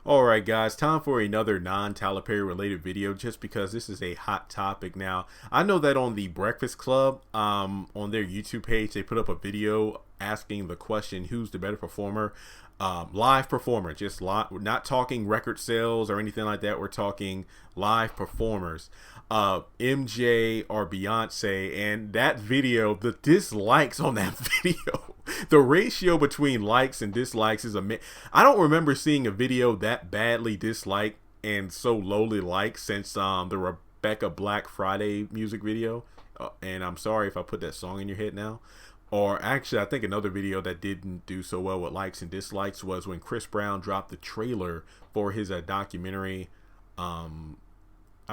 Alright guys, time for another non-Tyler Perry related video just because this is a hot topic now. I know that on the Breakfast Club, on their YouTube page, they put up a video asking the question, who's the better performer? Live performer, just live, we're not talking record sales or anything like that. We're talking live performers. MJ or Beyonce, and that video, the dislikes on that video, the ratio between likes and dislikes is I don't remember seeing a video that badly disliked and so lowly liked since the Rebecca Black Friday music video. And I'm sorry if I put that song in your head now. Or actually, I think another video that didn't do so well with likes and dislikes was when Chris Brown dropped the trailer for his documentary. I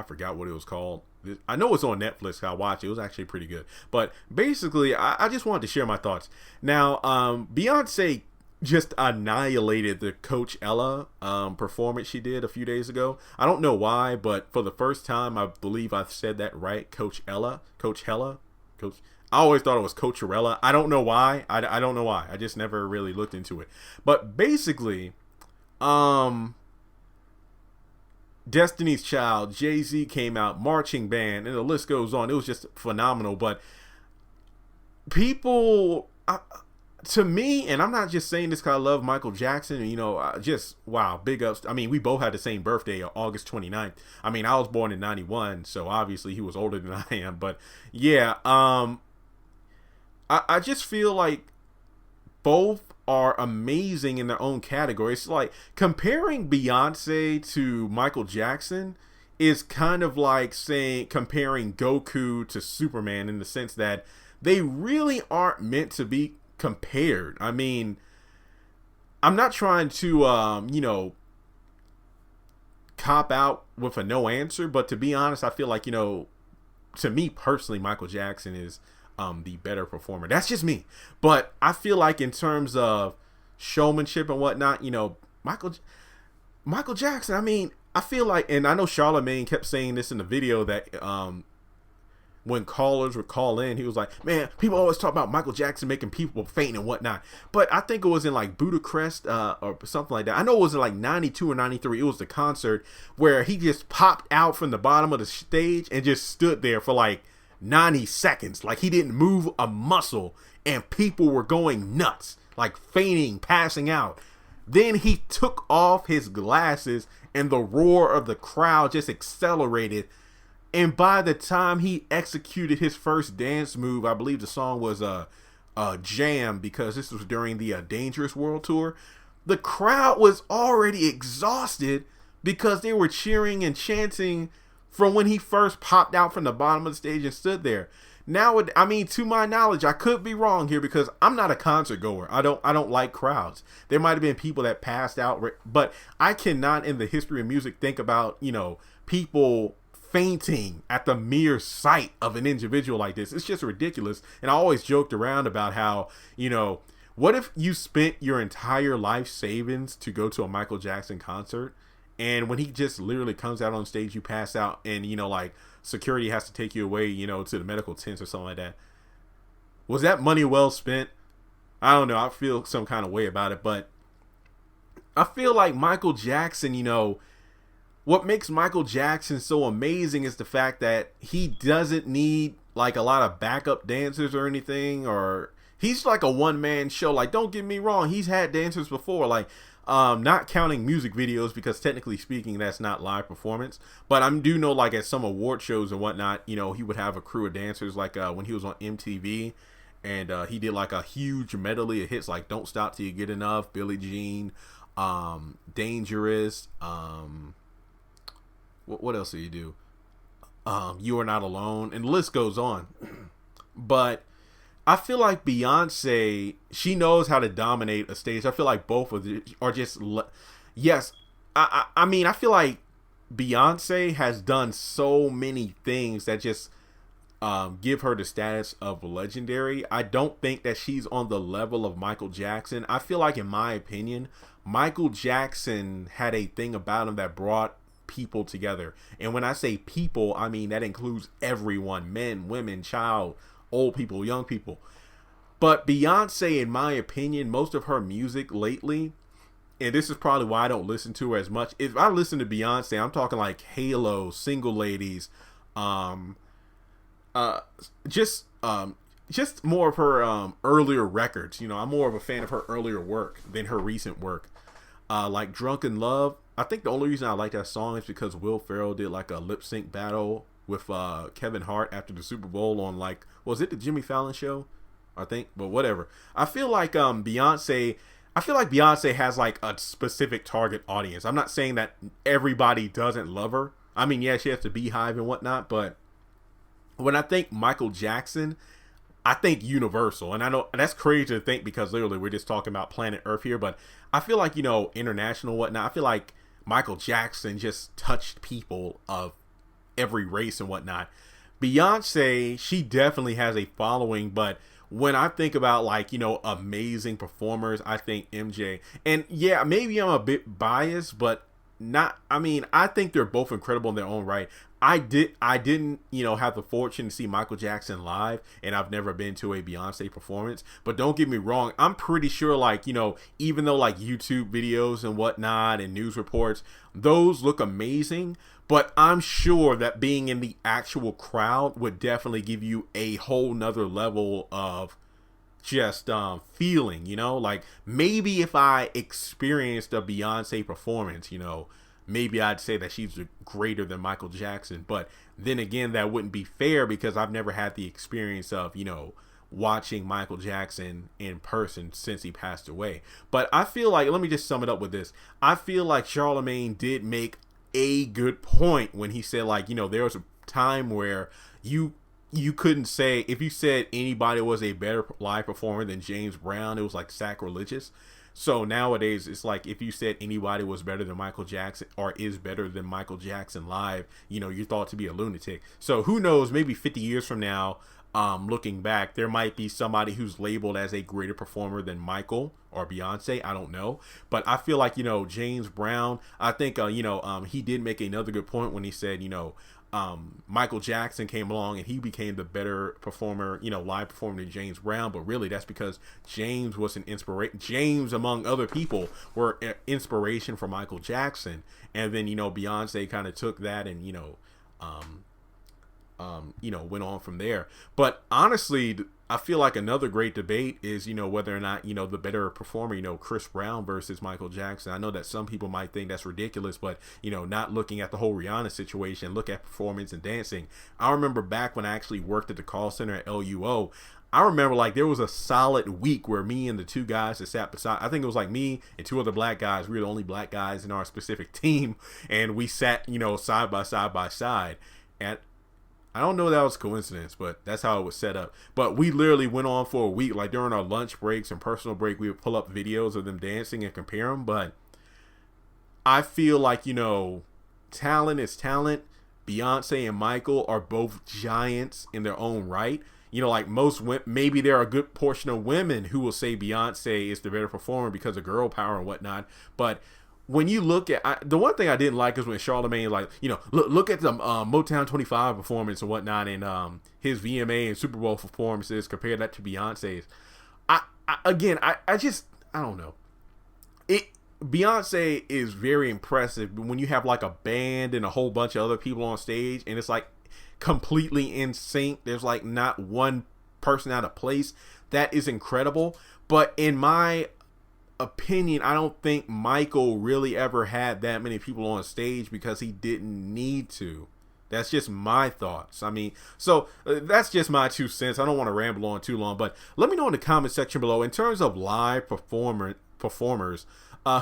forgot what it was called. I know it's on Netflix. I watched it. It was actually pretty good. But basically, I just wanted to share my thoughts. Now, Beyonce just annihilated the Coachella performance she did a few days ago. I don't know why, but for the first time, I believe I've said that right. Coachella. I always thought it was Coachella. I don't know why. I don't know why. I just never really looked into it. But basically, Destiny's Child, Jay-Z came out, marching band, and the list goes on. It was just phenomenal. But people, to me, and I'm not just saying this because I love Michael Jackson, just, wow, big ups. I mean, we both had the same birthday, August 29th. I mean, I was born in 91, so obviously he was older than I am. But yeah, I just feel like both are amazing in their own category. It's like comparing Beyonce to Michael Jackson is kind of like saying comparing Goku to Superman in the sense that they really aren't meant to be compared. I mean, I'm not trying to cop out with a no answer, but to be honest, I feel like, to me personally, Michael Jackson is the better performer. That's just me. But I feel like in terms of showmanship and whatnot, Michael Jackson, I mean, I feel like, and I know Charlamagne kept saying this in the video that when callers would call in, he was like, man, people always talk about Michael Jackson making people faint and whatnot. But I think it was in like Budapest or something like that. I know it was in like 92 or 93. It was the concert where he just popped out from the bottom of the stage and just stood there for like 90 seconds. Like he didn't move a muscle and people were going nuts, like fainting, passing out. Then he took off his glasses and the roar of the crowd just accelerated. And by the time he executed his first dance move, I believe the song was Jam, because this was during the Dangerous World Tour, the crowd was already exhausted because they were cheering and chanting from when he first popped out from the bottom of the stage and stood there. Now, I mean, to my knowledge, I could be wrong here because I'm not a concert goer. I don't like crowds. There might have been people that passed out, but I cannot, in the history of music, think about people fainting at the mere sight of an individual like this. It's just ridiculous. And I always joked around about how what if you spent your entire life savings to go to a Michael Jackson concert? And when he just literally comes out on stage, you pass out and, like security has to take you away, to the medical tents or something like that. Was that money well spent? I don't know. I feel some kind of way about it. But I feel like Michael Jackson, what makes Michael Jackson so amazing is the fact that he doesn't need like a lot of backup dancers or anything, or he's like a one-man show. Like, don't get me wrong. He's had dancers before, like, not counting music videos because technically speaking that's not live performance, but I do know like at some award shows and whatnot, he would have a crew of dancers, like when he was on MTV and he did like a huge medley of hits like Don't Stop Till You Get Enough, Billie Jean, Dangerous, what else do you do, You Are Not Alone, and the list goes on. But I feel like Beyonce, she knows how to dominate a stage. I feel like both of them are just, yes. I mean, I feel like Beyonce has done so many things that just give her the status of legendary. I don't think that she's on the level of Michael Jackson. I feel like, in my opinion, Michael Jackson had a thing about him that brought people together. And when I say people, I mean that includes everyone, men, women, child, old people, young people. But Beyonce, in my opinion, most of her music lately and this is probably why I don't listen to her as much. If I listen to Beyonce, I'm talking like Halo, Single Ladies, um, uh, just just more of her earlier records. You know, I'm more of a fan of her earlier work than her recent work. Like Drunken Love. I think the only reason I like that song is because Will Ferrell did like a lip sync battle with Kevin Hart after the Super Bowl on like, was it the Jimmy Fallon show? I think, but whatever. I feel like Beyonce. I feel like Beyonce has like a specific target audience. I'm not saying that everybody doesn't love her. I mean, yeah, she has the Beehive and whatnot, but when I think Michael Jackson, I think Universal. And I know that's crazy to think because literally we're just talking about planet Earth here, but I feel like, you know, international whatnot. I feel like Michael Jackson just touched people of every race and whatnot. Beyonce, she definitely has a following, but when I think about like, you know, amazing performers, I think MJ. And yeah, maybe I'm a bit biased, but not, I mean, I think they're both incredible in their own right. I didn't, you know, have the fortune to see Michael Jackson live, and I've never been to a Beyonce performance. But don't get me wrong, I'm pretty sure, like, you know, even though like YouTube videos and whatnot and news reports, those look amazing. But I'm sure that being in the actual crowd would definitely give you a whole nother level of just feeling, you know, like maybe if I experienced a Beyonce performance, you know, maybe I'd say that she's greater than Michael Jackson. But then again, that wouldn't be fair because I've never had the experience of, you know, watching Michael Jackson in person since he passed away. But I feel like, let me just sum it up with this. I feel like Charlemagne did make a good point when he said, like, you know, there was a time where you couldn't say, if you said anybody was a better live performer than James Brown, it was like sacrilegious. So nowadays it's like if you said anybody was better than Michael Jackson or is better than Michael Jackson live, you know, you're thought to be a lunatic. So who knows, maybe 50 years from now, looking back, there might be somebody who's labeled as a greater performer than Michael or Beyonce. I don't know. But I feel like, you know, James Brown, I think, you know, he did make another good point when he said, you know, Michael Jackson came along and he became the better performer, you know, live performer than James Brown. But really that's because James was an inspiration. James, among other people, were an inspiration for Michael Jackson. And then, you know, Beyonce kind of took that and, you know, went on from there. But honestly, I feel like another great debate is, you know, whether or not, you know, the better performer, you know, Chris Brown versus Michael Jackson. I know that some people might think that's ridiculous, but, you know, not looking at the whole Rihanna situation, look at performance and dancing. I remember back when I actually worked at the call center at LUO, I remember like there was a solid week where me and the two guys that sat beside, I think it was like me and two other black guys. We were the only black guys in our specific team. And we sat, you know, side by side. And I don't know if that was coincidence, but that's how it was set up. But we literally went on for a week. Like during our lunch breaks and personal break, we would pull up videos of them dancing and compare them. But I feel like, you know, talent is talent. Beyonce and Michael are both giants in their own right. You know, like most women, maybe there are a good portion of women who will say Beyonce is the better performer because of girl power and whatnot. But when you look at, the one thing I didn't like is when Charlemagne, like, you know, look at the Motown 25 performance and whatnot, and his VMA and Super Bowl performances, compare that to Beyonce's. I don't know. Beyonce is very impressive, but when you have like a band and a whole bunch of other people on stage, and it's like completely in sync, there's like not one person out of place, that is incredible. But in my opinion, I don't think Michael really ever had that many people on stage because he didn't need to. That's just my thoughts. I mean, so that's just my 2 cents. I don't want to ramble on too long, but let me know in the comment section below, in terms of live performers,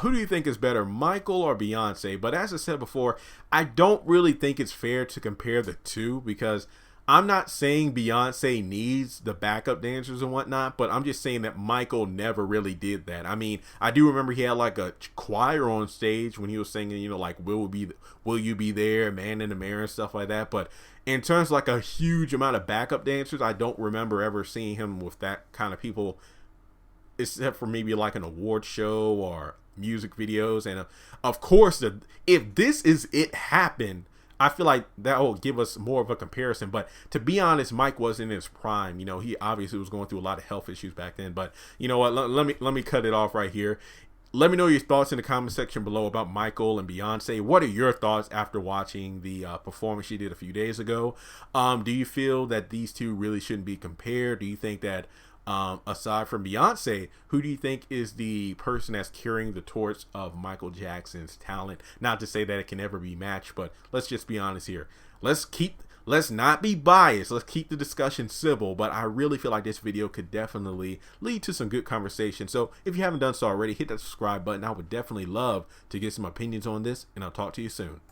who do you think is better, Michael or Beyonce? But as I said before, I don't really think it's fair to compare the two, because I'm not saying Beyonce needs the backup dancers and whatnot, but I'm just saying that Michael never really did that. I mean, I do remember he had like a choir on stage when he was singing, you know, like Will You Be There, Man in the Mirror and stuff like that. But in terms of like a huge amount of backup dancers, I don't remember ever seeing him with that kind of people, except for maybe like an award show or music videos. And of course, if This Is It happened, I feel like that will give us more of a comparison. But to be honest, Mike was in his prime. You know, he obviously was going through a lot of health issues back then. But you know what? Let me cut it off right here. let me know your thoughts in the comment section below about Michael and Beyonce. What are your thoughts after watching the performance she did a few days ago? Do you feel that these two really shouldn't be compared? Do you think that aside from Beyonce, who do you think is the person that's carrying the torch of Michael Jackson's talent? Not to say that it can ever be matched, but let's just be honest here. Let's not be biased. Let's keep the discussion civil, but I really feel like this video could definitely lead to some good conversation. So if you haven't done so already, hit that subscribe button. I would definitely love to get some opinions on this, and I'll talk to you soon.